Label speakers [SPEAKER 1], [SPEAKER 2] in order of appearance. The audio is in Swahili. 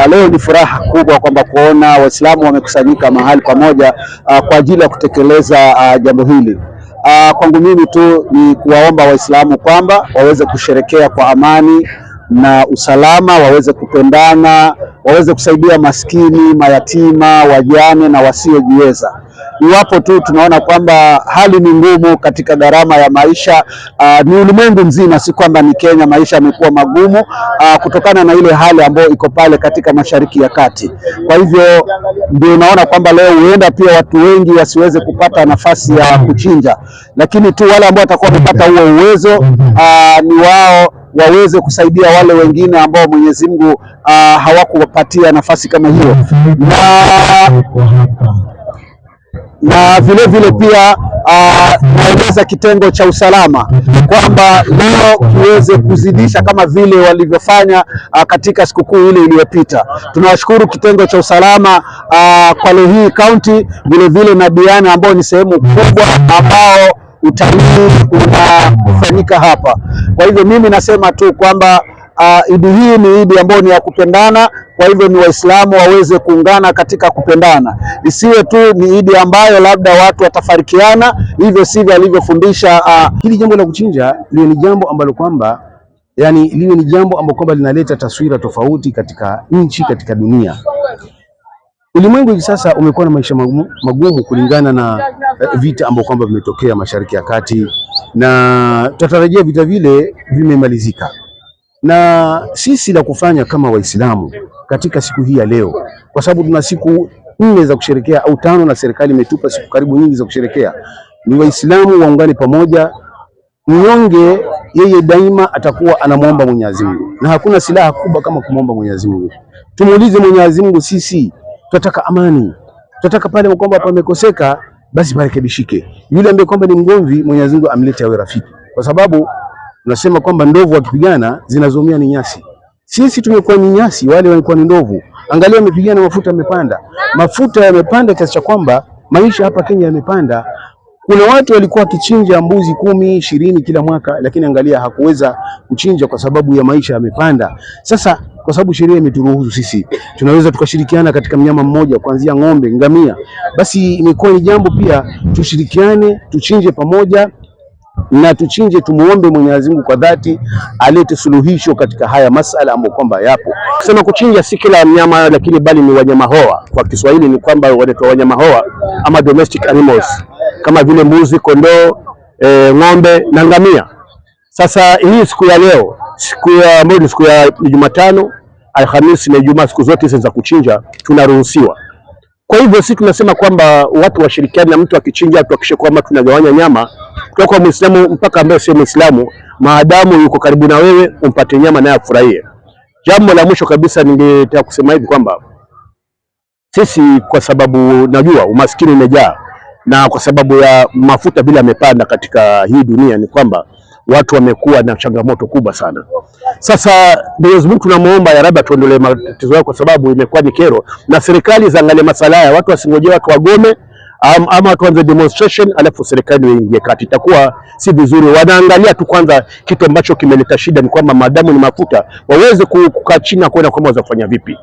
[SPEAKER 1] Leo ni furaha kubwa kwamba kuona Waislamu wamekusanyika mahali pamoja kwa ajili ya kutekeleza jambo hili. Kwangu mimi tu ni kuwaomba Waislamu kwamba waweze kusherekea kwa amani na usalama, waweze kupendana, waweze kusaidia maskini, mayatima, wajane na wasiojiweza. Iwapo tu tunaona kwamba hali ni ngumu katika gharama ya maisha, ni ulimwengu mzima, si kwamba ni Kenya, maisha yamekuwa magumu kutokana na ile hali ambayo iko pale katika Mashariki ya Kati. Kwa hivyo ndio naona kwamba leo huenda pia watu wengi wasiweze kupata nafasi ya kuchinja, lakini tu wale ambao watakuwa wamepata huo uwezo ni wao waweze kusaidia wale wengine ambao Mwenyezi Mungu hawakuwapatia nafasi kama hiyo, na vile vile pia naeleza kitengo cha usalama kwamba leo kiweze kuzidisha kama vile walivyofanya katika sikukuu ile iliyopita. Tunawashukuru kitengo cha usalama kwa leo hii county, vile vile na Diani ambao ni sehemu kubwa ambao utalii unafanyika hapa. Kwa hivyo mimi nasema tu kwamba Idi hii ni Idi ambayo ni ya kupendana. Kwa hivyo ni Waislamu waweze kuungana katika kupendana, isiwe tu ni Idi ambayo labda watu watafarikiana. Hivyo sivyo alivyofundisha.
[SPEAKER 2] Hili jambo la kuchinja liwe ni jambo ambalo kwamba liwe ni jambo ambalo kwamba linaleta taswira tofauti katika nchi, katika dunia. Ulimwengu hivi sasa umekuwa na maisha magumu kulingana na vita ambavyo kwamba vimetokea Mashariki ya Kati, na tutarajia vita vile vimemalizika. Na sisi la kufanya kama Waislamu katika siku hii ya leo, kwa sababu tuna siku 4 za kusherekea au 5 na serikali imetupa siku karibu nyingi za kusherekea, ni Waislamu waungane pamoja. Mnyonge yeye daima atakuwa anamuomba Mwenyezi Mungu, na hakuna silaha kubwa kama kumuomba Mwenyezi Mungu. Tumuulize Mwenyezi Mungu, sisi tunataka amani, tunataka pale kwamba pamekoseka basi parekebishike. Yule ambaye kwamba ni mgomvi, Mwenyezi Mungu amlete awe rafiki, kwa sababu tunasema kwamba ndovu wakipigana zinazomia ni nyasi. Sisi tumekuwa ni nyasi, wale walikuwa ni ndovu. Angalia wamepigana, mafuta yamepanda kiasi cha kwamba maisha hapa Kenya yamepanda. Kuna watu walikuwa wakichinja mbuzi 10, 20 kila mwaka, lakini angalia hakuweza kuchinja kwa sababu ya maisha yamepanda. Sasa kwa sababu sheria imeturuhusu sisi tunaweza tukashirikiana katika mnyama mmoja, kuanzia ng'ombe, ngamia, basi imekuwa ni jambo pia tushirikiane, tuchinje pamoja na tuchinje, tumuombe Mwenyezi Mungu kwa dhati alete suluhisho katika haya masala ambayo kwamba yapo.
[SPEAKER 3] Kusema kuchinja si kila mnyama, lakini bali ni wanyama hoa. Kwa Kiswahili ni kwamba wanaitwa wanyama hoa ama domestic animals, kama vile mbuzi, kondoo, ng'ombe na ngamia. Sasa hii siku ya leo, ambayo ni siku ya Jumatano, Alhamisi na Ijumaa, siku zote za kuchinja tunaruhusiwa. Kwa hivyo sisi tunasema kwamba watu washirikiane, na mtu akichinja tuhakikishe kwamba tunagawanya nyama kutoka Muislamu mpaka ambaye sio Muislamu, maadamu yuko karibu na wewe, umpate nyama naye afurahie. Jambo la mwisho kabisa ningetaka kusema hivi kwamba sisi, kwa sababu najua umaskini umejaa na kwa sababu ya mafuta bila yamepanda katika hii dunia, ni kwamba watu wamekuwa na changamoto kubwa sana. Sasa Mwenyezi Mungu tunamuomba ya Rabbi tuondolee matatizo yao, kwa sababu imekuwa ni kero, na serikali zaangalie masala haya. Watu wasingojee watu wagome ama tuanze demonstration alafu serikali iingie kati, itakuwa si vizuri. Wanaangalia tu kwanza kitu ambacho kimeleta shida, ni kwamba maadamu ni mafuta waweze kukaa chini na kuona kwamba waweza kufanya vipi.